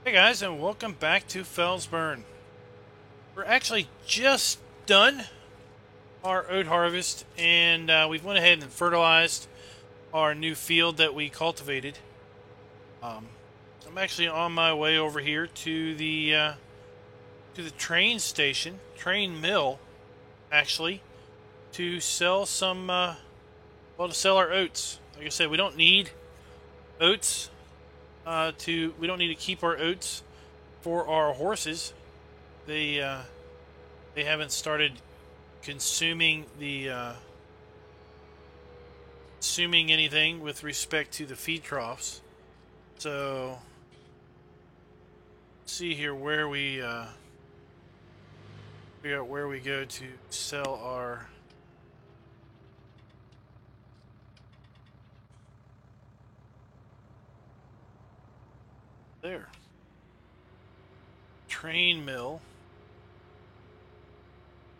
Hey guys, and welcome back to Felsburn. We're actually just done our oat harvest, and we've went ahead and fertilized our new field that we cultivated. Um, I'm actually on my way over here to the train station, train mill, actually, to sell some to sell our oats. Like I said, we don't need oats we don't need to keep our oats for our horses. They they haven't started consuming consuming anything with respect to the feed troughs. So let's see here where we figure out where we go to sell our there train mill.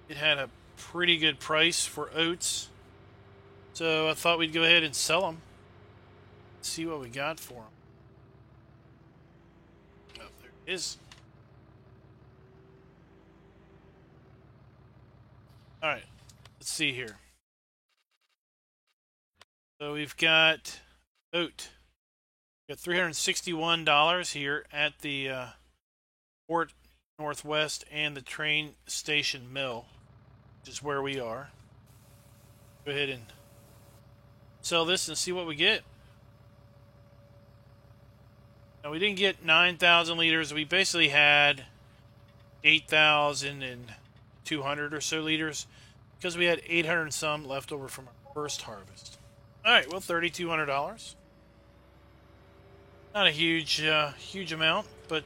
It had a pretty good price for oats, so I thought we'd go ahead and sell them. See what we got for them. Oh, there it is. All right, let's see here. So we've got oat. We got $361 here at the Port Northwest and the train station mill, which is where we are. Go ahead and sell this and see what we get. Now, we didn't get 9,000 liters. We basically had 8,200 or so liters because we had 800 and some left over from our first harvest. All right, well, $3,200. Not a huge amount, but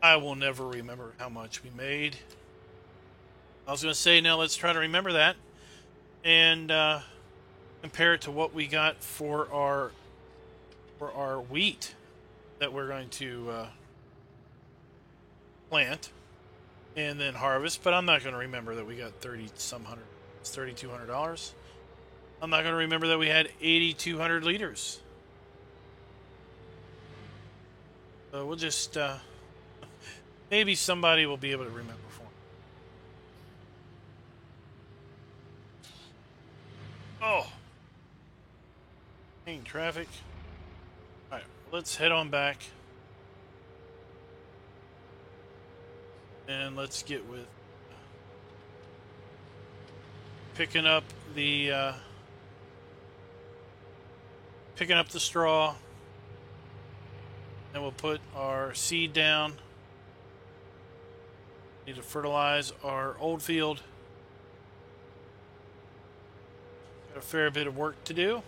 I will never remember how much we made. I was going to say, now let's try to remember that and compare it to what we got for our wheat that we're going to plant and then harvest. But I'm not going to remember that we got $3,200. I'm not going to remember that we had 8,200 liters. So we'll just maybe somebody will be able to remember for me. Oh, dang traffic. All right, let's head on back and let's get with picking up the straw, and we'll put our seed down. Need to fertilize our old field. Got a fair bit of work to do.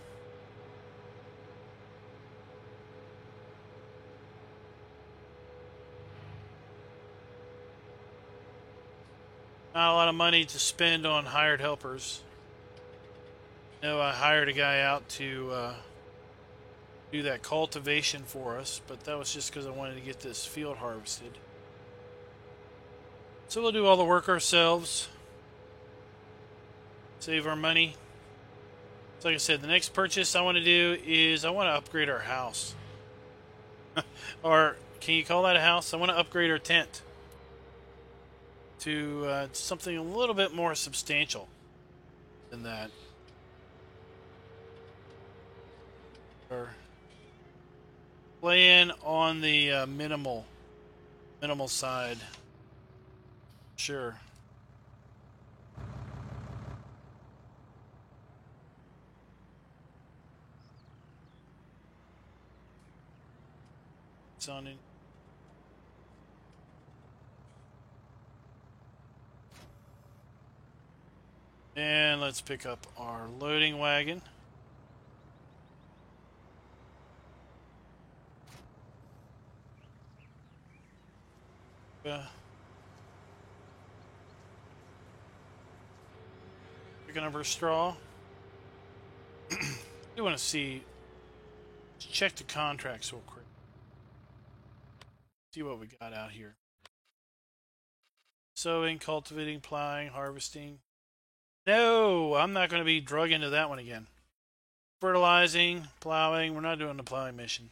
Not a lot of money to spend on hired helpers. No, I hired a guy out to do that cultivation for us, but that was just because I wanted to get this field harvested. So we'll do all the work ourselves. Save our money. So like I said, the next purchase I want to do is I want to upgrade our house. Or can you call that a house? I want to upgrade our tent to something a little bit more substantial than that. Or play in on the minimal side. Sure. It's on in. And let's pick up our loading wagon. Picking up our straw. I want to see. Check the contracts real quick. See what we got out here. Sowing, cultivating, plowing, harvesting. No, I'm not going to be drug into that one again. Fertilizing, plowing. We're not doing the plowing mission.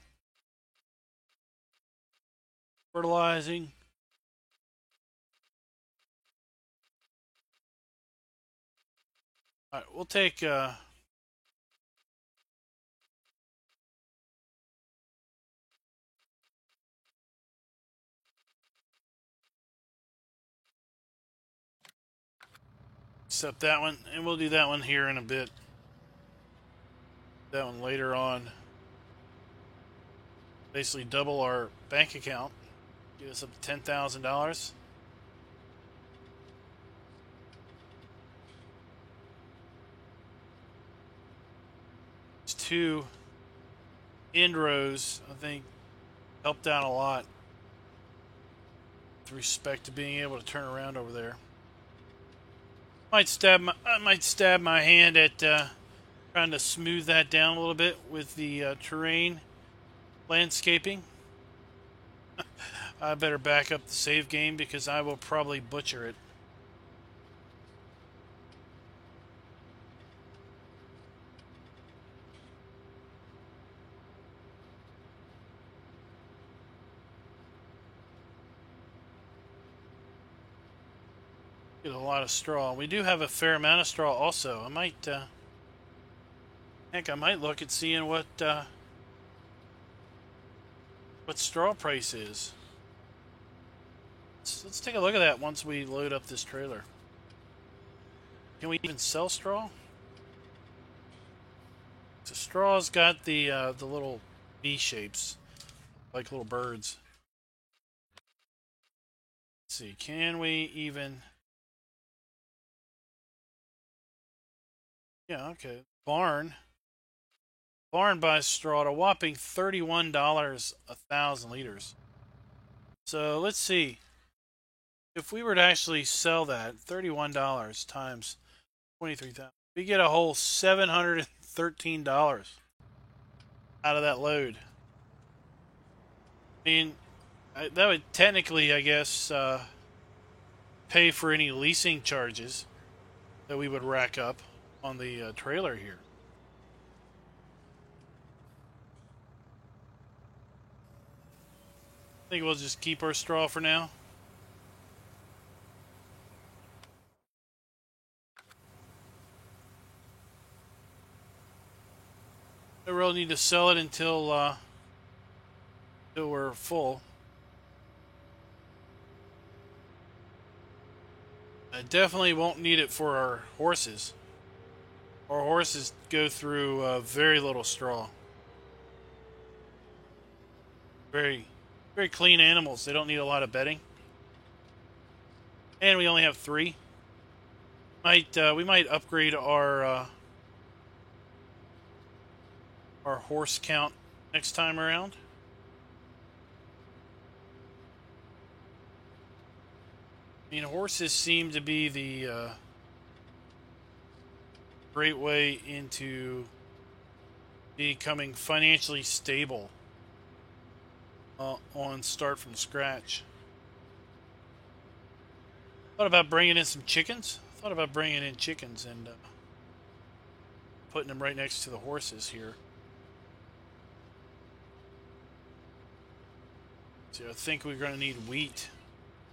fertilizing. All right, we'll take accept that one, and we'll do that one here in a bit. That one later on. Basically double our bank account. Get us up to $10,000. These two end rows, I think, helped out a lot with respect to being able to turn around over there. I might stab my hand at trying to smooth that down a little bit with the terrain landscaping. I better back up the save game because I will probably butcher it. Get a lot of straw. We do have a fair amount of straw also. I might heck, I might look at seeing what straw price is. Let's take a look at that once we load up this trailer. Can we even sell straw? So straw's got the little V shapes, like little birds. Let's see, can we even? Yeah, okay. Barn buys straw at a whopping $31 a 1,000 liters. So let's see. If we were to actually sell that, $31 times 23,000, we get a whole $713 out of that load. I mean, that would technically, I guess, pay for any leasing charges that we would rack up on the trailer here. I think we'll just keep our straw for now. I really need to sell it until we're full. I definitely won't need it for our horses. Our horses go through very little straw. Very, very clean animals. They don't need a lot of bedding. And we only have 3. We might upgrade our horse count next time around. I mean, horses seem to be the great way into becoming financially stable on start from scratch. Thought about bringing in some chickens. Thought about bringing in chickens and putting them right next to the horses here. So I think we're going to need wheat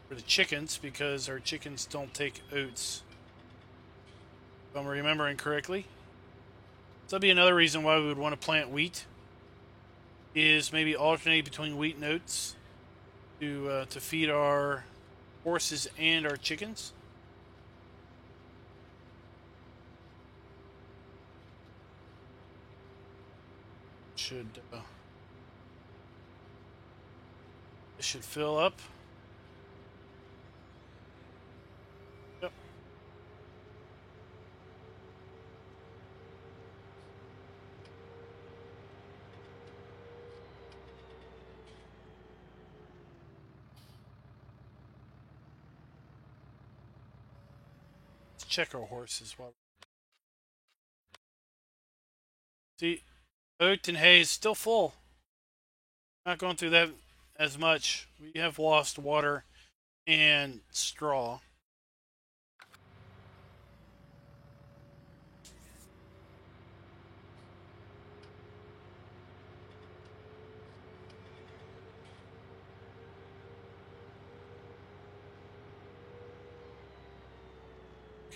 for the chickens because our chickens don't take oats, if I'm remembering correctly. So that'd be another reason why we would want to plant wheat, is maybe alternate between wheat and oats to feed our horses and our chickens. This should fill up. Yep. Let's check our horses. See, oat and hay is still full. Not going through that as much. We have lost water and straw.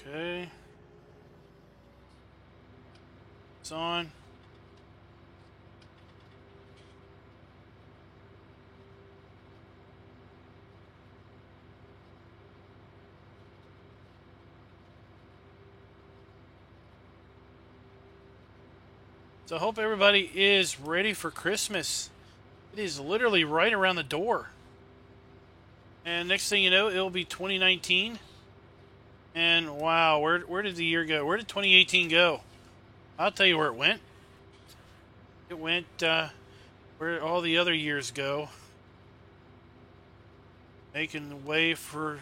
Okay. It's on. So I hope everybody is ready for Christmas. It is literally right around the door. And next thing you know, it'll be 2019. And wow, where did the year go? Where did 2018 go? I'll tell you where it went. It went where all the other years go. Making way for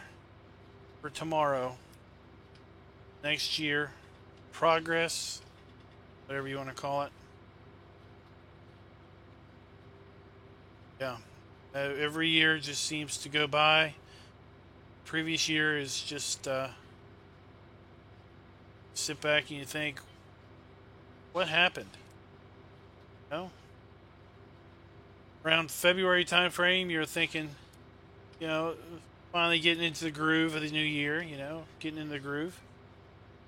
tomorrow. Next year. Progress. Whatever you want to call it. Yeah. Every year just seems to go by. Previous year is just sit back and you think, what happened? You know? Around February time frame, you're thinking, you know, finally getting into the groove of the new year, you know, getting in the groove.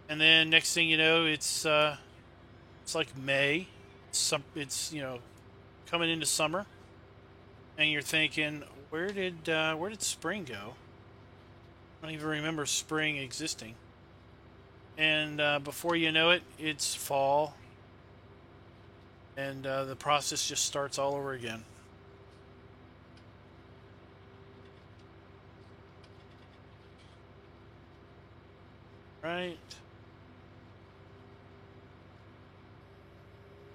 And then next thing you know, it's like May. It's you know, coming into summer, and you're thinking, where did spring go? I don't even remember spring existing. And before you know it, it's fall, and the process just starts all over again. Right.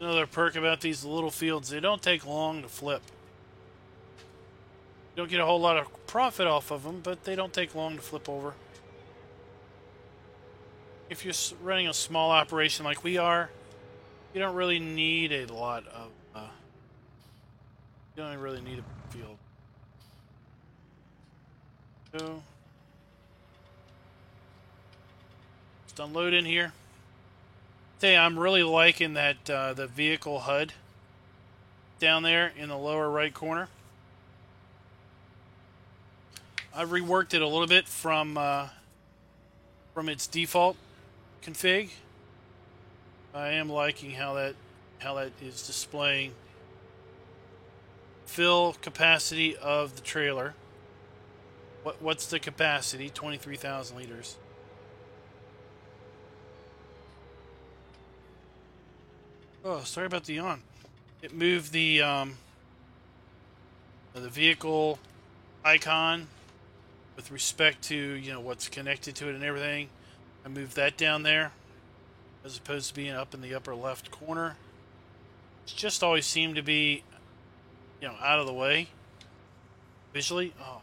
Another perk about these little fields, they don't take long to flip. You don't get a whole lot of profit off of them, but they don't take long to flip over. If you're running a small operation like we are, you don't really need a lot of, you don't really need a field. So, just unload in here. Hey, I'm really liking that the vehicle HUD down there in the lower right corner. I've reworked it a little bit from its default config. I am liking how that is displaying fill capacity of the trailer. What's the capacity? 23,000 liters. Oh, sorry about the yawn. It moved the vehicle icon with respect to, you know, what's connected to it and everything. I moved that down there as opposed to being up in the upper left corner. It's just always seemed to be, you know, out of the way visually. Oh,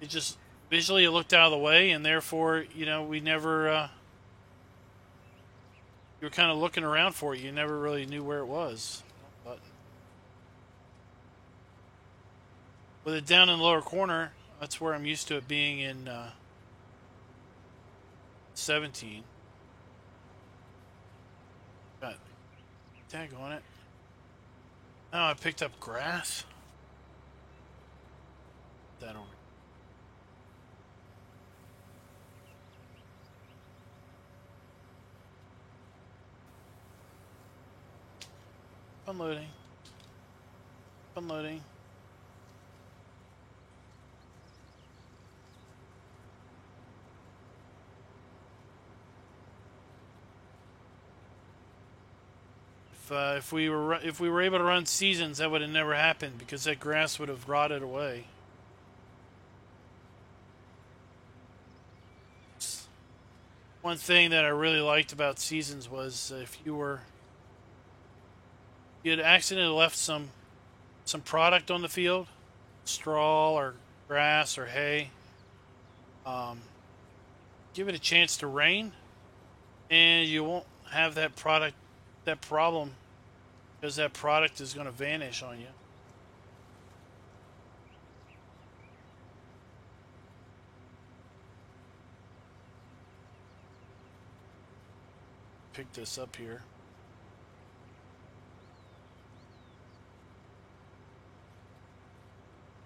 it just visually it looked out of the way, and therefore, you know, we never. You were kind of looking around for it. You never really knew where it was. But with it down in the lower corner, that's where I'm used to it being in 17. Got tag on it. Oh, I picked up grass. That over. Unloading. Unloading. If we were able to run seasons, that would have never happened because that grass would have rotted away. One thing that I really liked about seasons was if you had accidentally left some product on the field, straw or grass or hay, give it a chance to rain, and you won't have that problem, because that product is going to vanish on you. Pick this up here.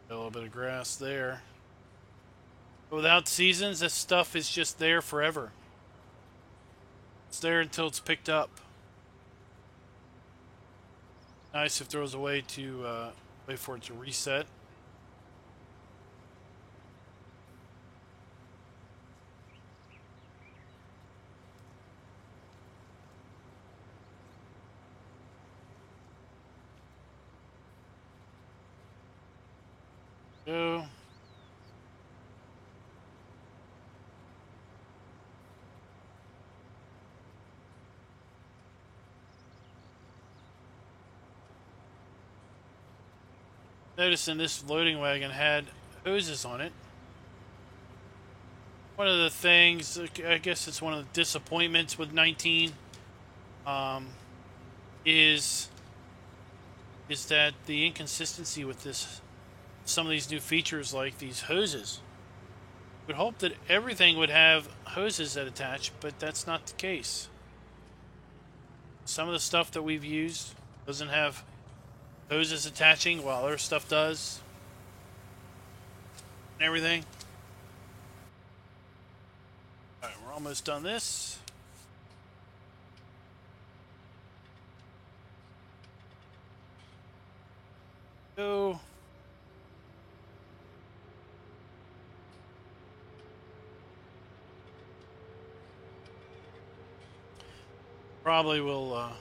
A little bit of grass there. Without seasons, this stuff is just there forever. It's there until it's picked up. Nice if there was a way to wait for it to reset. Go. Noticing this loading wagon had hoses on it. One of the things, I guess it's one of the disappointments with 19, is that the inconsistency with this, some of these new features like these hoses. Would hope that everything would have hoses that attach, but that's not the case. Some of the stuff that we've used doesn't have hoses attaching, while other stuff does. And everything. Alright, we're almost done this. Go. Probably will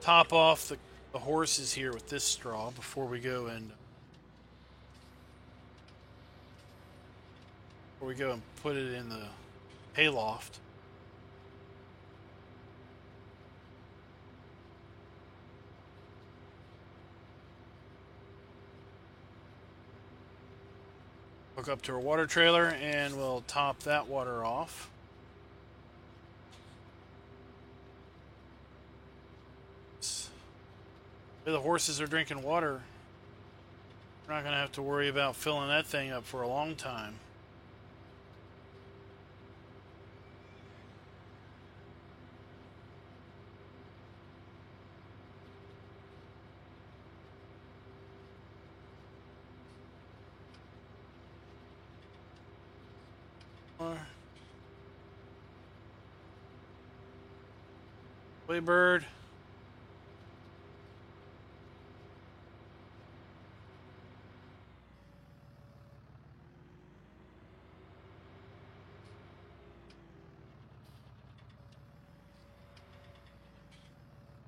top off the horses here with this straw before we go and put it in the hayloft. Hook up to our water trailer and we'll top that water off. The horses are drinking water. We're not going to have to worry about filling that thing up for a long time. Playbird.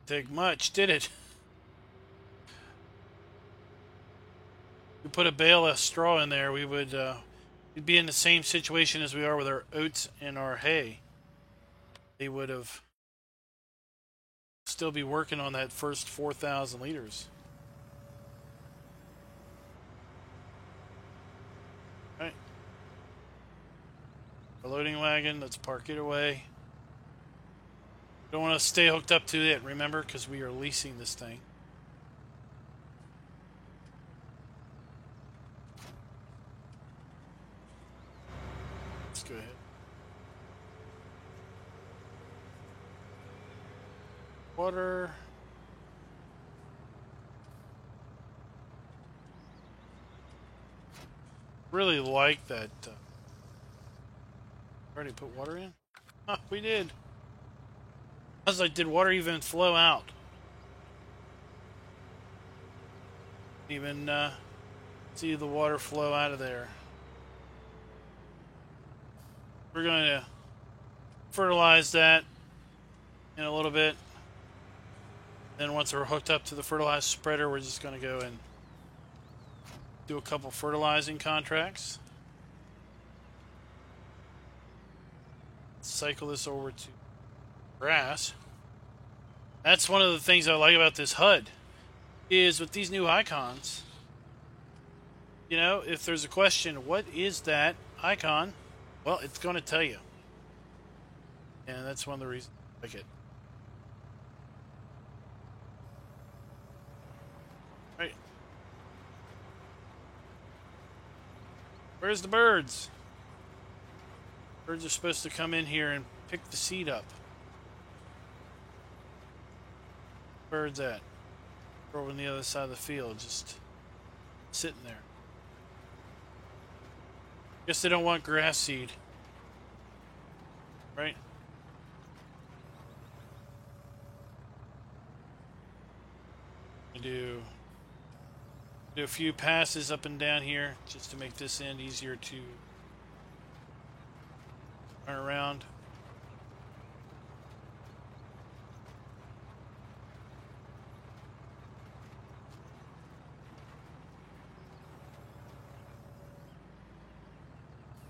Take much, did it? We put a bale of straw in there, we would we'd be in the same situation as we are with our oats and our hay. They would have still be working on that first 4,000 liters. All right. Our loading wagon, let's park it away. Don't want to stay hooked up to it, remember, because we are leasing this thing. Let's go ahead. Water. Really like that. Already put water in? Huh, we did. I was like, did water even flow out? Even see the water flow out of there. We're going to fertilize that in a little bit. Then once we're hooked up to the fertilizer spreader, we're just going to go and do a couple fertilizing contracts. Cycle this over to grass. That's one of the things I like about this HUD, is with these new icons, you know, if there's a question, what is that icon? Well, it's going to tell you. And that's one of the reasons I like it. Right. Where's the birds? Birds are supposed to come in here and pick the seed up. Birds at? Over on the other side of the field, just sitting there. Guess they don't want grass seed. Right? Do a few passes up and down here just to make this end easier to turn around.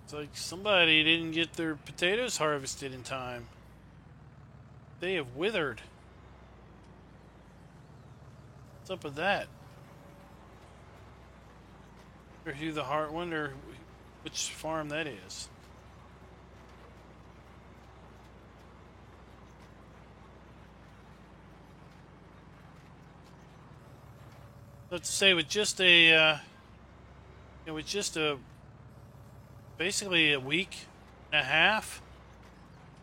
It's like somebody didn't get their potatoes harvested in time. They have withered. What's up with that? Or who the heart wonder which farm that is. Let's say with just a basically a week and a half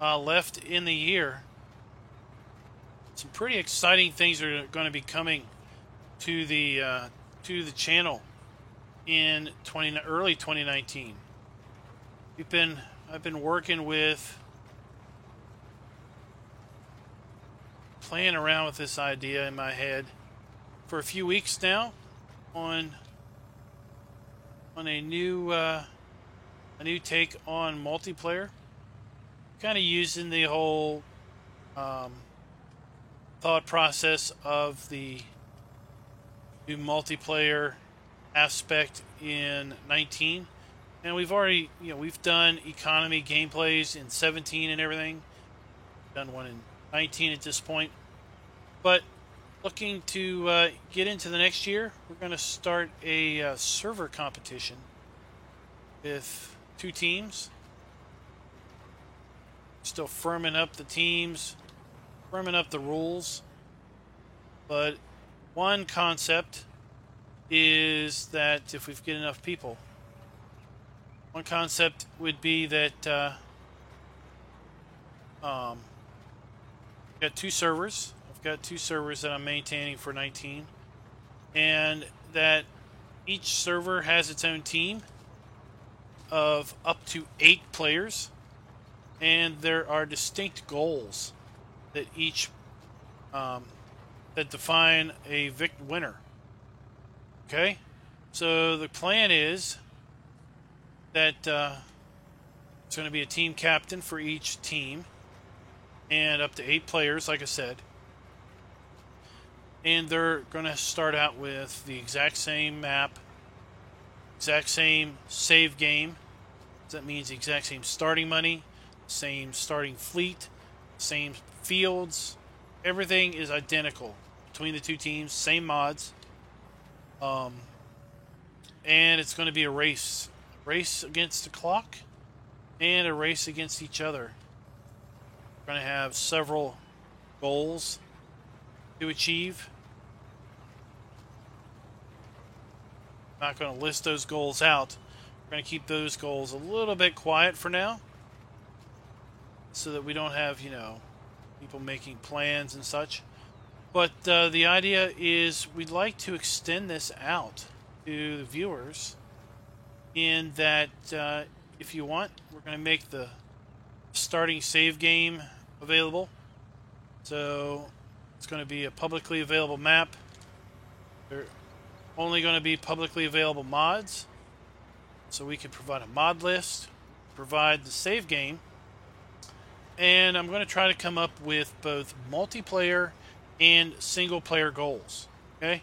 left in the year, some pretty exciting things are going to be coming to the channel in early 2019. I've been working with, playing around with this idea in my head for a few weeks now on a new take on multiplayer, kind of using the whole thought process of the new multiplayer aspect in 19. And we've already, we've done economy gameplays in 17 and everything. Done one in 19 at this point. But looking to get into the next year, we're going to start a server competition with 2 teams. Still firming up the teams, firming up the rules. But one concept is that if we get enough people, one concept would be that I've got 2 servers. I've got 2 servers that I'm maintaining for 19, and that each server has its own team of up to 8 players, and there are distinct goals that each that define a winner. Okay, so the plan is that it's going to be a team captain for each team, and up to 8 players, like I said. And they're going to start out with the exact same map, exact same save game. That means the exact same starting money, same starting fleet, same fields. Everything is identical between the 2 teams, same mods. And it's going to be a race against the clock and a race against each other. We're going to have several goals to achieve. I'm not going to list those goals out. We're going to keep those goals a little bit quiet for now, so that we don't have, people making plans and such. But the idea is we'd like to extend this out to the viewers, in that if you want, we're going to make the starting save game available. So it's going to be a publicly available map. There are only going to be publicly available mods, so we can provide a mod list, provide the save game, and I'm going to try to come up with both multiplayer and single player goals. Okay,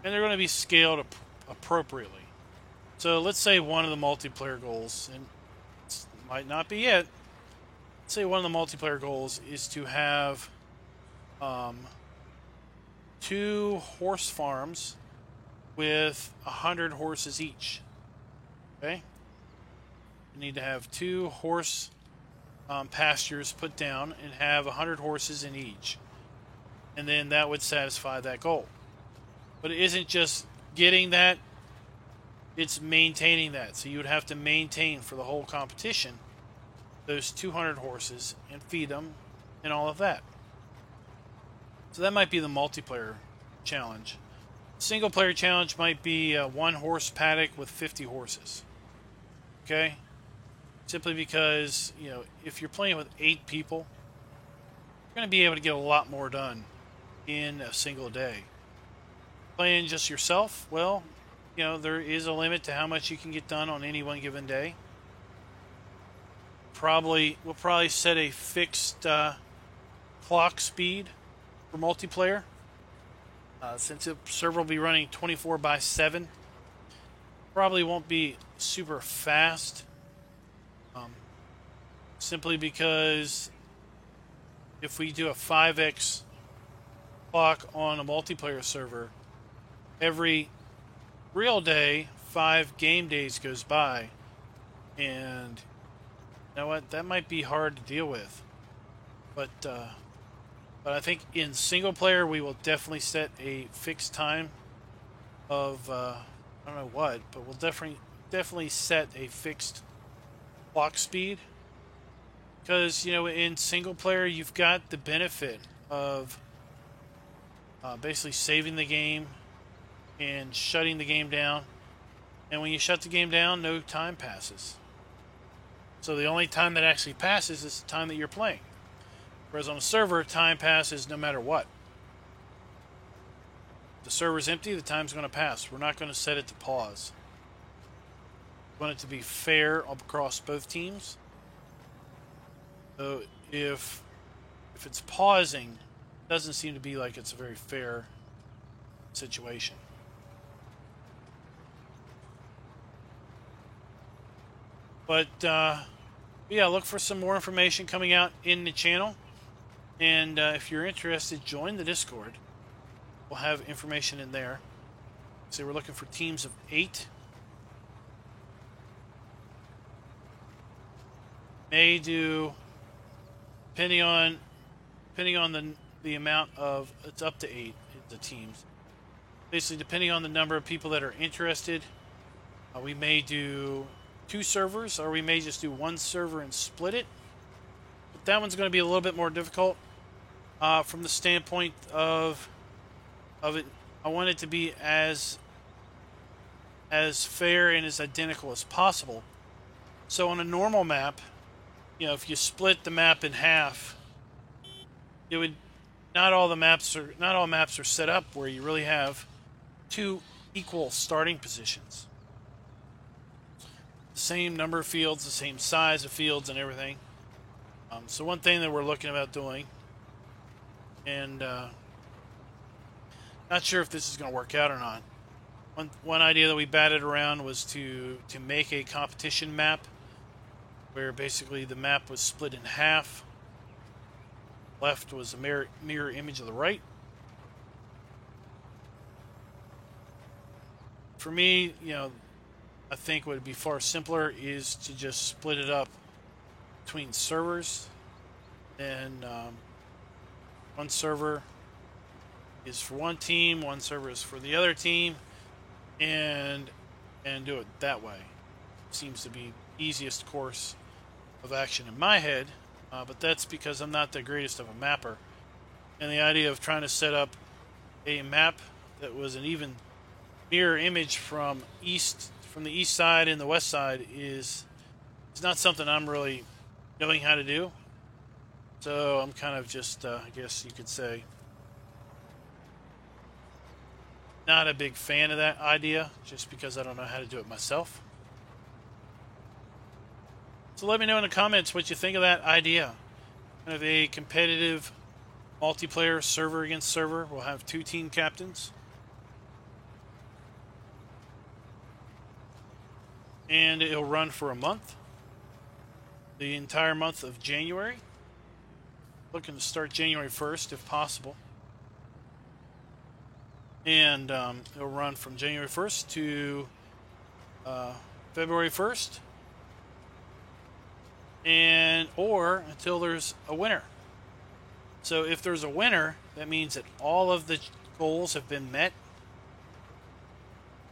and they're going to be scaled appropriately. So let's say one of the multiplayer goals, and it might not be it, let's say one of the multiplayer goals is to have 2 horse farms with 100 horses each. Okay, you need to have 2 horse pastures put down and have 100 horses in each, and then that would satisfy that goal. But it isn't just getting that, it's maintaining that. So you would have to maintain for the whole competition those 200 horses and feed them and all of that. So that might be the multiplayer challenge. Single player challenge might be a 1 horse paddock with 50 horses. Okay, simply because, you know, if you're playing with 8 people, you're going to be able to get a lot more done in a single day. Playing just yourself, well, you know, there is a limit to how much you can get done on any one given day. We'll probably set a fixed clock speed for multiplayer. Since the server will be running 24/7, probably won't be super fast. Simply because if we do a 5x clock on a multiplayer server, every real day, 5 game days goes by, and you know what? That might be hard to deal with. But I think in single player we will definitely set a fixed time of I don't know what, but we'll definitely set a fixed clock speed. Because, you know, in single player, you've got the benefit of basically saving the game and shutting the game down. And when you shut the game down, no time passes. So the only time that actually passes is the time that you're playing. Whereas on a server, time passes no matter what. If the server's empty, the time's going to pass. We're not going to set it to pause. We want it to be fair across both teams. So if it's pausing, it doesn't seem to be like it's a very fair situation. But yeah, look for some more information coming out in the channel. And if you're interested, join the Discord. We'll have information in there. So we're looking for teams of 8. May do, depending on the amount of, it's up to 8 the teams. Basically, depending on the number of people that are interested, we may do 2 servers, or we may just do 1 server and split it. But that one's going to be a little bit more difficult from the standpoint of it. I want it to be as fair and as identical as possible. So on a normal map, you know, if you split the map in half, it would not all maps are set up where you really have 2 equal starting positions. The same number of fields, the same size of fields and everything. So one thing that we're looking about doing, and not sure if this is going to work out or not. One idea that we batted around was to make a competition map where basically the map was split in half. Left was a mirror image of the right. For me, you know, I think what would be far simpler is to just split it up between servers. And one server is for one team, one server is for the other team, and do it that way. Seems to be the easiest course of action in my head, but that's because I'm not the greatest of a mapper. And the idea of trying to set up a map that was an even mirror image from the east side and the west side is not something I'm really knowing how to do. So I'm kind of just, I guess you could say, not a big fan of that idea, just because I don't know how to do it myself. So let me know in the comments what you think of that idea. Kind of a competitive multiplayer server against server. We'll have 2 team captains. And it'll run for a month. The entire month of January. Looking to start January 1st if possible. And it'll run from January 1st to February 1st. Or until there's a winner. So if there's a winner, that means that all of the goals have been met.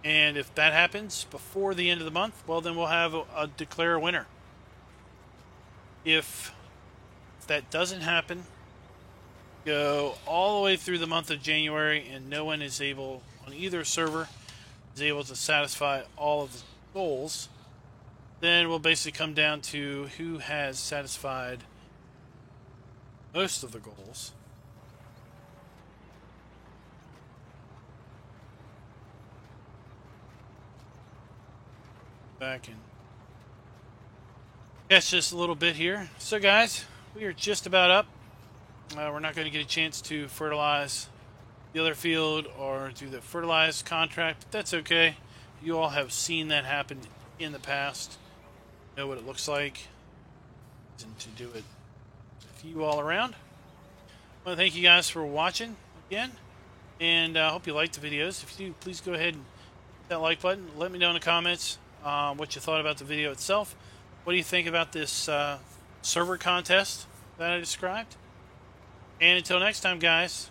And if that happens before the end of the month, well, then we'll have declare a winner. If that doesn't happen, go all the way through the month of January, and no one is able, on either server, is able to satisfy all of the goals, then we'll basically come down to who has satisfied most of the goals. Back and catch just a little bit here. So guys, we are just about up. We're not going to get a chance to fertilize the other field or do the fertilize contract, but that's okay. You all have seen that happen in the past. Know what it looks like. And to do it with you all around. I want to thank you guys for watching again, and I hope you liked the videos. If you do, please go ahead and hit that like button. Let me know in the comments what you thought about the video itself. What do you think about this server contest that I described? And until next time, guys,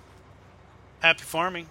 happy farming.